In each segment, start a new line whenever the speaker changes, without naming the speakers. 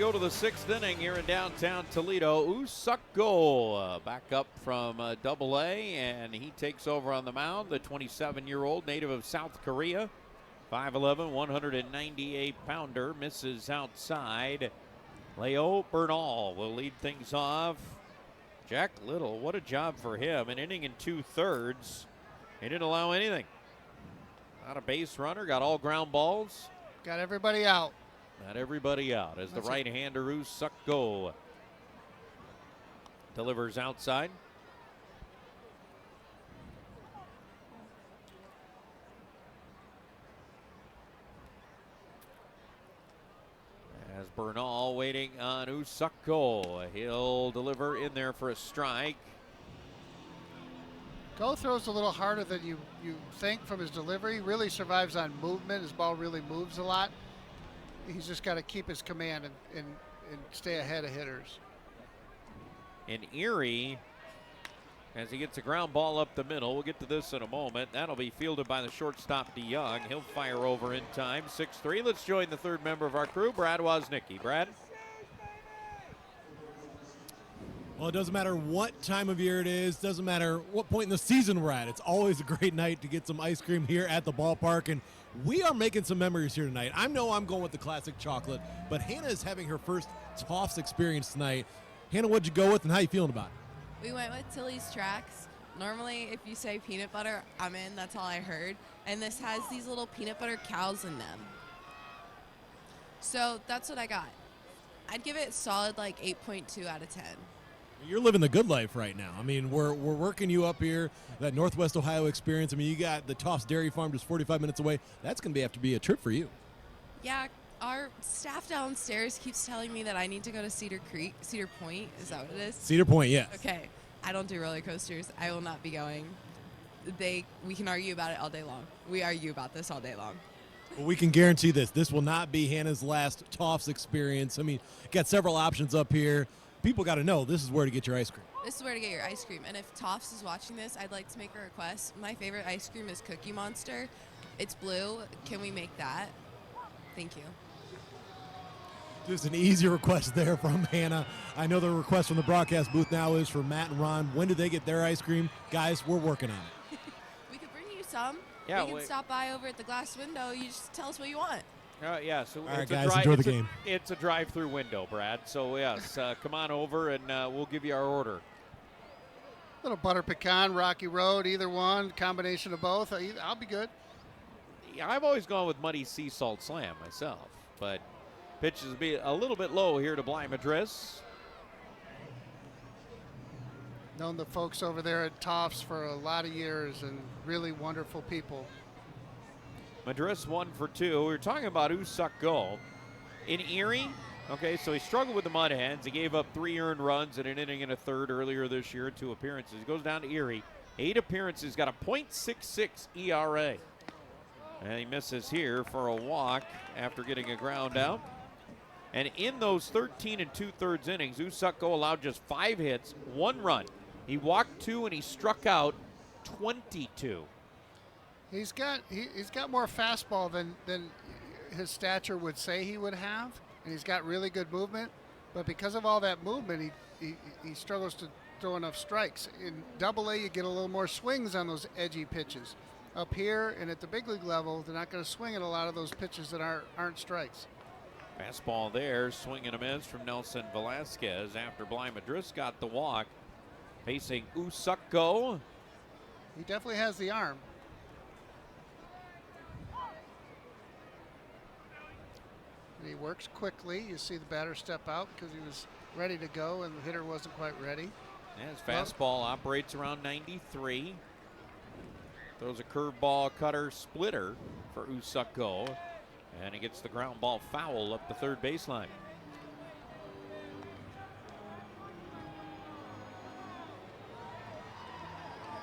Go to the sixth inning here in downtown Toledo. Usako back up from Double-A, and he takes over on the mound. The 27-year-old native of South Korea, 5'11", 198-pounder, misses outside. Leo Bernal will lead things off. Jack Little, what a job for him. An inning and 2/3. He didn't allow anything. Not a base runner, got all ground balls.
Got everybody out.
Not everybody out as the right-hander Usako delivers outside. As Bernal waiting on Usako. He'll deliver in there for a strike.
Go throws a little harder than you think from his delivery. Really survives on movement. His ball really moves a lot. He's just got to keep his command and stay ahead of hitters.
In Erie, as he gets a ground ball up the middle, we'll get to this in a moment. That'll be fielded by the shortstop DeYoung. He'll fire over in time. 6-3. Let's join the third member of our crew, Brad Woznicki. Brad?
Well, it doesn't matter what time of year it is, doesn't matter what point in the season we're at. It's always a great night to get some ice cream here at the ballpark, and we are making some memories here tonight. I know I'm going with the classic chocolate, but Hannah is having her first Toffs experience tonight. Hannah, what'd you go with, and how you feeling about it?
We went with Tilly's Tracks. Normally, if you say peanut butter, I'm in. That's all I heard. And this has these little peanut butter cows in them. So that's what I got. I'd give it a solid like 8.2 out of 10.
You're living the good life right now. I mean, we're working you up here, that Northwest Ohio experience. I mean, you got the Toffs Dairy Farm just 45 minutes away. That's going to have to be a trip for you.
Yeah, our staff downstairs keeps telling me that I need to go to Cedar Point. Is that what it is?
Cedar Point, yes.
Okay. I don't do roller coasters. I will not be going. We can argue about it all day long. We argue about this all day long.
Well, we can guarantee this. This will not be Hannah's last Toffs experience. I mean, got several options up here. People got to know this is where to get your ice cream.
This is where to get your ice cream. And if Toffs is watching this, I'd like to make a request. My favorite ice cream is Cookie Monster. It's blue. Can we make that? Thank you.
Just an easy request there from Hannah. I know the request from the broadcast booth now is for Matt and Ron. When do they get their ice cream? Guys, we're working on it.
We could bring you some.
Yeah,
we can stop by over at the glass window. You just tell us what you want.
Yeah, so
all right, guys, enjoy the game.
It's a drive-through window, Brad. So, yes, come on over, and we'll give you our order.
Little butter pecan, Rocky Road, either one, combination of both. I'll be good.
Yeah, I've always gone with Muddy Sea Salt Slam myself, but pitches will be a little bit low here to Bly Madris.
Known the folks over there at Toffs for a lot of years and really wonderful people.
Madris 1 for 2. We were talking about Usako. In Erie, okay, so he struggled with the Mud Hens. He gave up 3 earned runs in an inning and a third earlier this year in 2 appearances. He goes down to Erie. 8 appearances, got a .66 ERA. And he misses here for a walk after getting a ground out. And in those 13 and 2/3 innings, Usako allowed just 5 hits, 1 run. He walked 2 and he struck out 22.
He's got more fastball than his stature would say he would have, and he's got really good movement. But because of all that movement, he struggles to throw enough strikes. In Double-A, you get a little more swings on those edgy pitches. Up here and at the big league level, they're not going to swing at a lot of those pitches that aren't strikes.
Fastball there, swing and a miss from Nelson Velasquez after Bly Madris got the walk. Facing Usako.
He definitely has the arm. And he works quickly. You see the batter step out because he was ready to go and the hitter wasn't quite ready.
Yeah, his fastball operates around 93. Throws a curveball, cutter, splitter for Usako. And he gets the ground ball foul up the third baseline.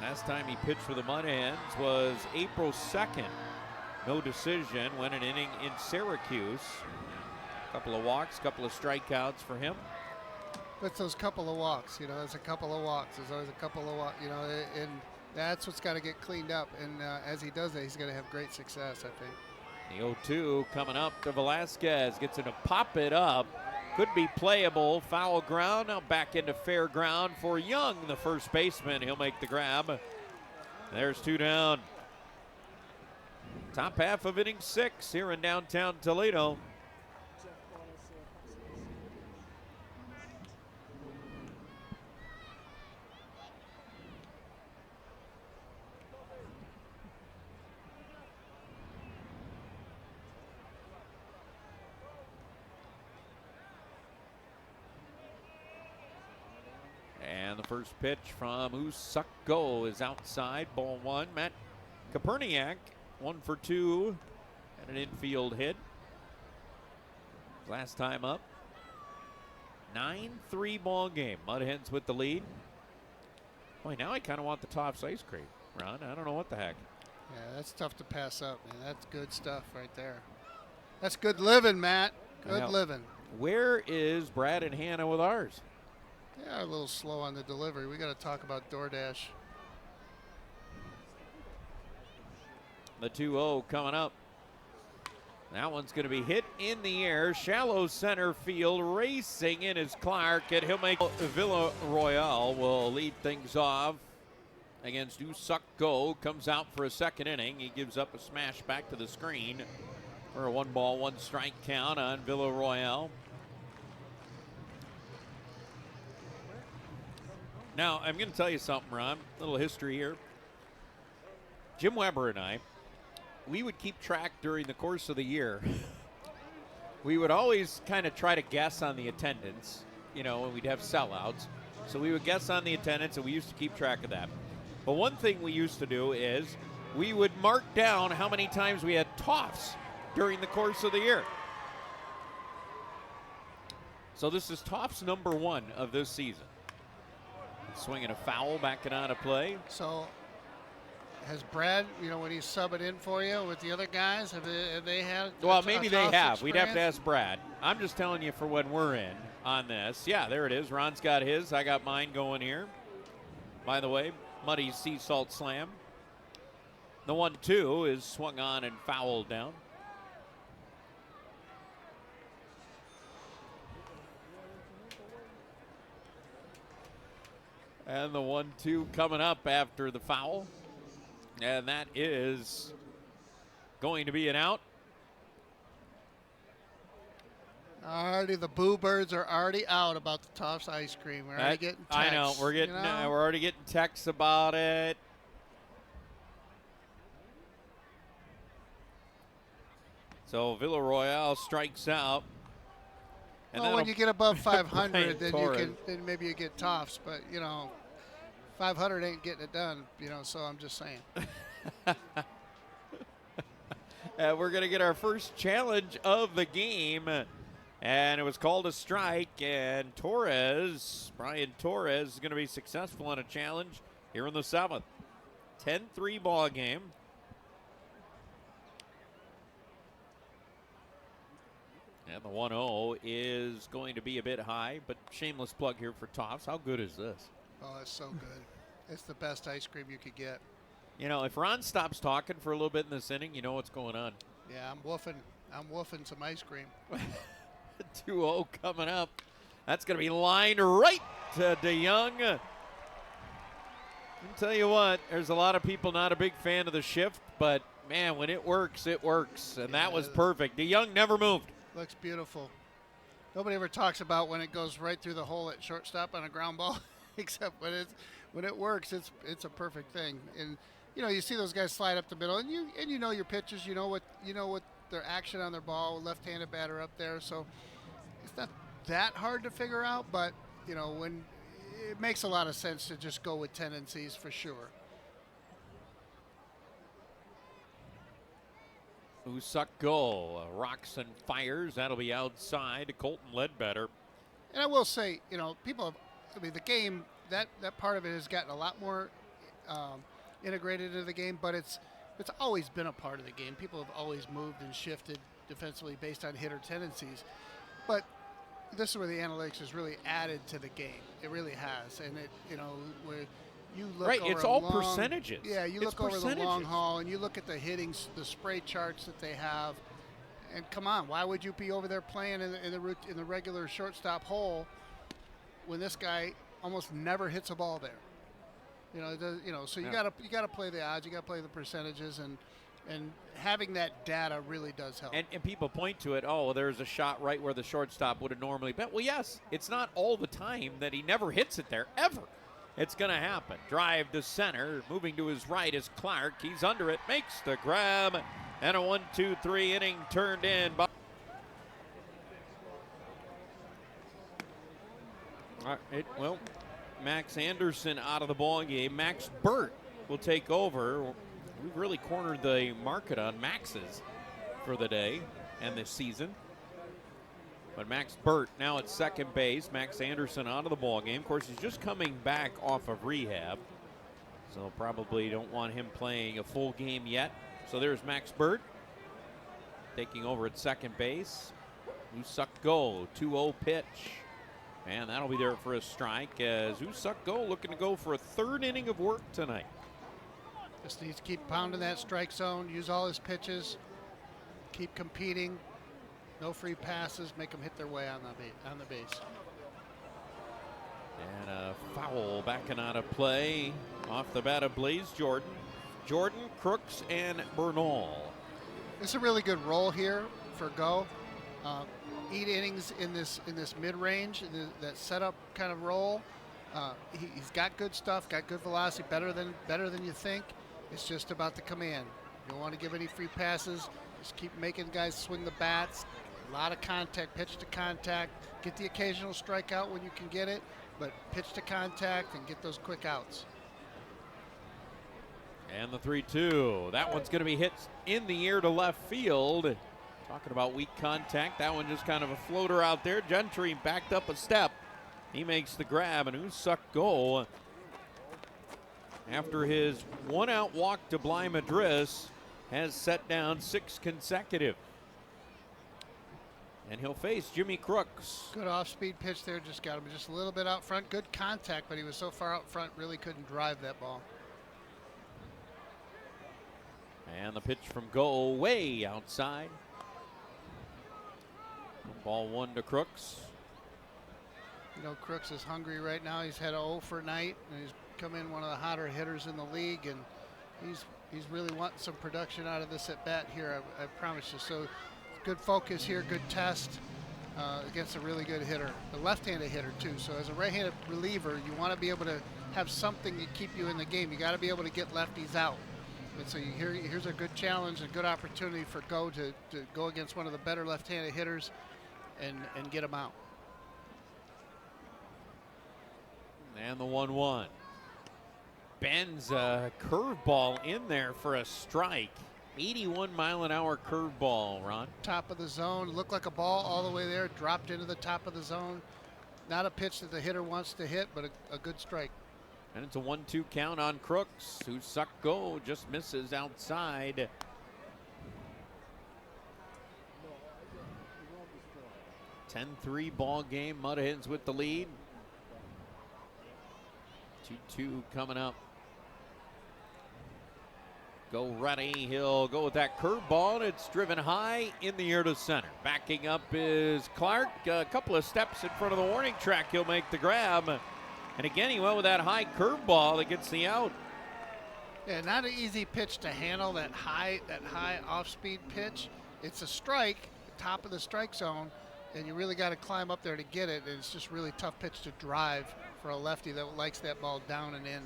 Last time he pitched for the Mud Hens was April 2nd. No decision, went an inning in Syracuse. Couple of walks, couple of strikeouts for him.
But those couple of walks, there's a couple of walks. There's always a couple of walks, and that's what's got to get cleaned up. And as he does that, he's going to have great success, I think.
The 0-2 coming up to Velasquez. Gets him to pop it up. Could be playable. Foul ground. Now back into fair ground for Young, the first baseman. He'll make the grab. There's 2 down. Top half of inning 6 here in downtown Toledo. And the first pitch from Usako is outside. Ball 1. Matt Koperniak, 1 for 2, and an infield hit. Last time up. 9-3 ball game. Mud Hens with the lead. Boy, now I kind of want the Tops ice cream, Ron. I don't know what the heck.
Yeah, that's tough to pass up, man. That's good stuff right there. That's good living, Matt. Good living.
Where is Brad and Hannah with ours?
Yeah, a little slow on the delivery. We got to talk about DoorDash.
The 2-0 coming up. That one's going to be hit in the air. Shallow center field. Racing in is Clark, and he'll make Villarroel will lead things off against Usako. Comes out for a second inning. He gives up a smash back to the screen for a 1-ball, 1-strike count on Villarroel. Now, I'm going to tell you something, Ron. A little history here. Jim Weber and I, we would keep track during the course of the year. We would always kind of try to guess on the attendance, you know, when we'd have sellouts. So we would guess on the attendance, and we used to keep track of that. But one thing we used to do is we would mark down how many times we had toffs during the course of the year. So this is toffs number 1 of this season. Swinging a foul, backing out of play.
So has Brad, you know, when he's subbing in for you with the other guys, have they had?
Well, maybe they have.
Experience?
We'd have to ask Brad. I'm just telling you for when we're in on this. Yeah, there it is. Ron's got his. I got mine going here. By the way, Muddy's sea salt slam. The 1-2 is swung on and fouled down. And the 1-2 coming up after the foul. And that is going to be an out.
Already, the Boo Birds are already out about the Tops ice cream. We're already getting texts.
I know. We're getting.
You know?
We're already getting texts about it. So Villarroel strikes out.
And well, when you get above 500, then maybe you get Tops. But you know, 500 ain't getting it done. You know, so I'm just saying.
We're gonna get our first challenge of the game, and it was called a strike. And Brian Torres, is gonna be successful on a challenge here in the 7th. 10-3 ball game. And the 1-0 is going to be a bit high, but shameless plug here for Toffs. How good is this?
Oh, it's so good. It's the best ice cream you could get.
You know, if Ron stops talking for a little bit in this inning, you know what's going on.
Yeah, I'm woofing some ice cream.
2-0 coming up. That's going to be lined right to DeYoung. I'll tell you what, there's a lot of people not a big fan of the shift, but, man, when it works, it works. And that was perfect. DeYoung never moved.
Looks beautiful. Nobody ever talks about when it goes right through the hole at shortstop on a ground ball, except when it works, it's a perfect thing. And you know, you see those guys slide up the middle, and you know your pitchers, you know what their action on their ball, left-handed batter up there, so it's not that hard to figure out. But you know, when it makes a lot of sense to just go with tendencies for sure.
Usako rocks and fires. That'll be outside to Colton Ledbetter.
And I will say, you know, the game, that part of it has gotten a lot more integrated into the game, but it's always been a part of the game. People have always moved and shifted defensively based on hitter tendencies. But this is where the analytics has really added to the game. It really has. And it, you know, where you look
right,
over
it's all percentages.
Yeah, you look over the long haul and you look at the hitting, the spray charts that they have, And come on, why would you be over there playing in the regular shortstop hole when this guy almost never hits a ball there? So you gotta play the odds, you gotta play the percentages, and having that data really does help.
And people point to it, oh, there's a shot right where the shortstop would have normally been. Well, yes, it's not all the time that he never hits it there, ever. It's going to happen. Drive to center. Moving to his right is Clark. He's under it. Makes the grab. And a 1-2-3 inning turned in. Well, Max Anderson out of the ball game. Max Burt will take over. We've really cornered the market on Maxes for the day and this season. But Max Burt now at second base. Max Anderson out of the ball game. Of course, he's just coming back off of rehab, so probably don't want him playing a full game yet. So there's Max Burt taking over at second base. Usako, 2-0 pitch. And that'll be there for a strike as Usako looking to go for a third inning of work tonight.
Just needs to keep pounding that strike zone, use all his pitches, keep competing. No free passes, make them hit their way on the base.
And a foul backing out of play off the bat of Blaze Jordan. Jordan, Crooks, and Bernal.
It's a really good role here for Go. 8 innings in this mid-range, that setup kind of role. He's got good stuff, got good velocity, better than you think. It's just about the command. You don't want to give any free passes. Just keep making guys swing the bats. A lot of contact, pitch to contact. Get the occasional strikeout when you can get it, but pitch to contact and get those quick outs.
And the 3-2. That one's going to be hit in the air to left field. Talking about weak contact. That one just kind of a floater out there. Gentry backed up a step. He makes the grab, and Usako, after his one-out walk to Bly Madris, has set down 6 consecutive. And he'll face Jimmy Crooks.
Good off-speed pitch there, just got him just a little bit out front. Good contact, but he was so far out front, really couldn't drive that ball.
And the pitch from Go way outside. Ball 1 to Crooks.
You know, Crooks is hungry right now. He's had a 0 for night, and he's come in one of the hotter hitters in the league, and he's really wanting some production out of this at bat here, I promise you. So good focus here, good test against a really good hitter, a left-handed hitter too. So as a right-handed reliever, you want to be able to have something to keep you in the game. You got to be able to get lefties out. And so here's a good challenge, a good opportunity for Go to go against one of the better left-handed hitters and get them out.
And the 1-1. Bends a curveball in there for a strike. 81-mile-an-hour curveball, Ron.
Top of the zone, looked like a ball all the way there, dropped into the top of the zone. Not a pitch that the hitter wants to hit, but a good strike.
And it's a 1-2 count on Crooks. Usako just misses outside. A 10-3 ball game. Mud Hens with the lead. 2-2 coming up. Go ready. He'll go with that curveball. It's driven high in the air to center. Backing up is Clark. A couple of steps in front of the warning track. He'll make the grab. And again, he went with that high curveball that gets the out.
Yeah, not an easy pitch to handle, that high off-speed pitch. It's a strike, top of the strike zone, and you really got to climb up there to get it. And it's just really tough pitch to drive for a lefty that likes that ball down and in.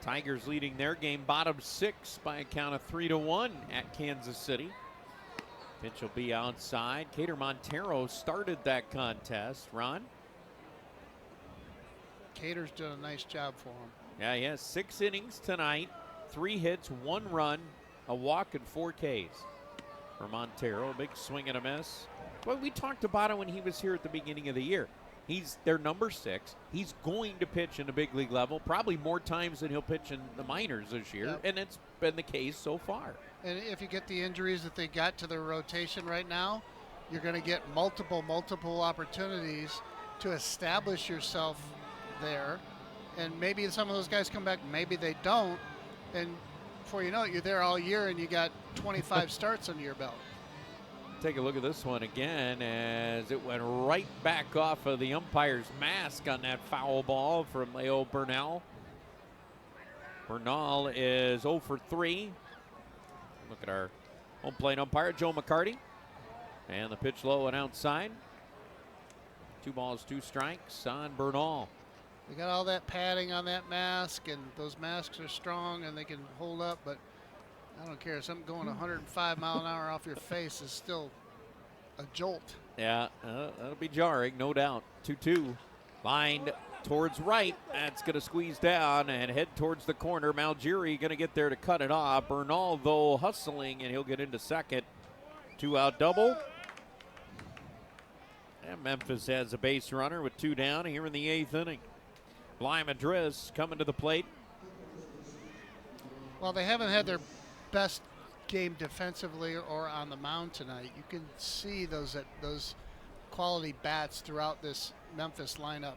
Tigers leading their game bottom 6 by a count of 3-1 at Kansas City. Pitch will be outside. Cater Montero started that contest. Ron?
Cater's done a nice job for him.
Yeah, he has 6 innings tonight, 3 hits, 1 run, a walk, and 4 Ks for Montero. Big swing and a miss. Well, we talked about it when he was here at the beginning of the year. He's their number 6. He's going to pitch in the big league level, probably more times than he'll pitch in the minors this year,
Yep.
and it's been the case so far.
And if you get the injuries that they got to their rotation right now, you're going to get multiple opportunities to establish yourself there. And maybe some of those guys come back, maybe they don't. And before you know it, you're there all year and you got 25 starts under your belt.
Take a look at this one again as it went right back off of the umpire's mask on that foul ball from Leo Bernal. Bernal is 0 for 3. Look at our home plate umpire, Joe McCarty. And the pitch low and outside. 2 balls, 2 strikes on Bernal.
They got all that padding on that mask, and those masks are strong and they can hold up, but I don't care. Something going 105 mile an hour off your face is still a jolt.
Yeah, that'll be jarring, no doubt. 2-2. Lined towards right. That's going to squeeze down and head towards the corner. Malgiri going to get there to cut it off. Bernal, though, hustling, and he'll get into second. 2-out double. And Memphis has a base runner with 2 down here in the 8th inning. Bly Madris coming to the plate.
Well, they haven't had their best game defensively or on the mound tonight. You can see those quality bats throughout this Memphis lineup.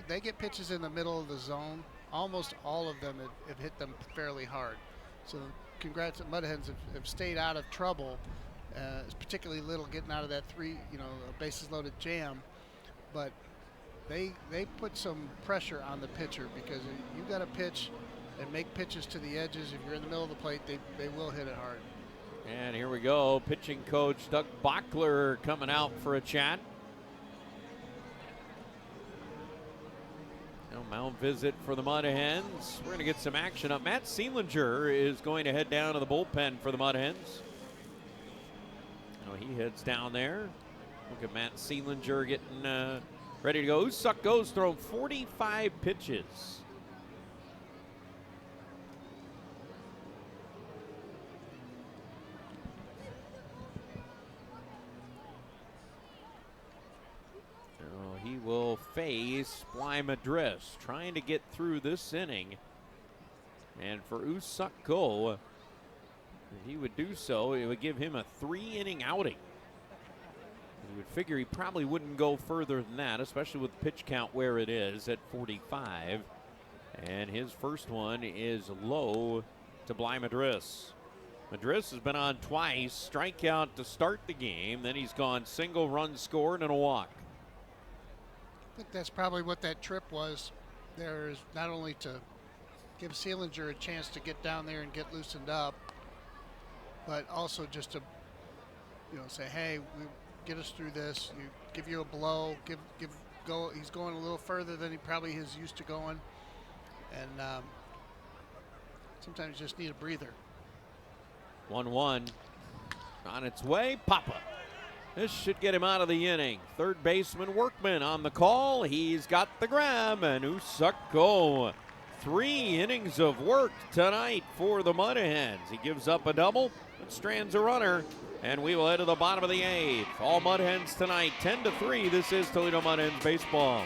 They get pitches in the middle of the zone. Almost all of them have hit them fairly hard. So congrats, Mud Hens have stayed out of trouble. It's particularly Little getting out of that bases loaded jam, but they put some pressure on the pitcher because you got to pitch and make pitches to the edges. If you're in the middle of the plate, they will hit it hard.
And here we go. Pitching coach Doug Bachler coming out for a chat. No mound visit for the Mud Hens. We're going to get some action up. Matt Seelinger is going to head down to the bullpen for the Mud Hens. He heads down there. Look at Matt Seelinger getting ready to go. Usako's thrown 45 pitches. He will face Bly Madris, trying to get through this inning. And for Usako, if he would do so, it would give him a 3-inning outing. You would figure he probably wouldn't go further than that, especially with the pitch count where it is at 45. And his first one is low to Bly Madris. Madris has been on twice, strikeout to start the game. Then he's gone single, run scored, and a walk.
I think that's probably what that trip was. There is not only to give Seelinger a chance to get down there and get loosened up, but also just to, say, hey, get us through this. Give you a blow. Go. He's going a little further than he probably is used to going, and sometimes you just need a breather.
1-1 on its way. Papa. This should get him out of the inning. Third baseman Workman on the call. He's got the grab, and Usako. 3 innings of work tonight for the Mud Hens. He gives up a double, but strands a runner, and we will head to the bottom of the 8th. All Mud Hens tonight, 10-3. This is Toledo Mud Hens baseball.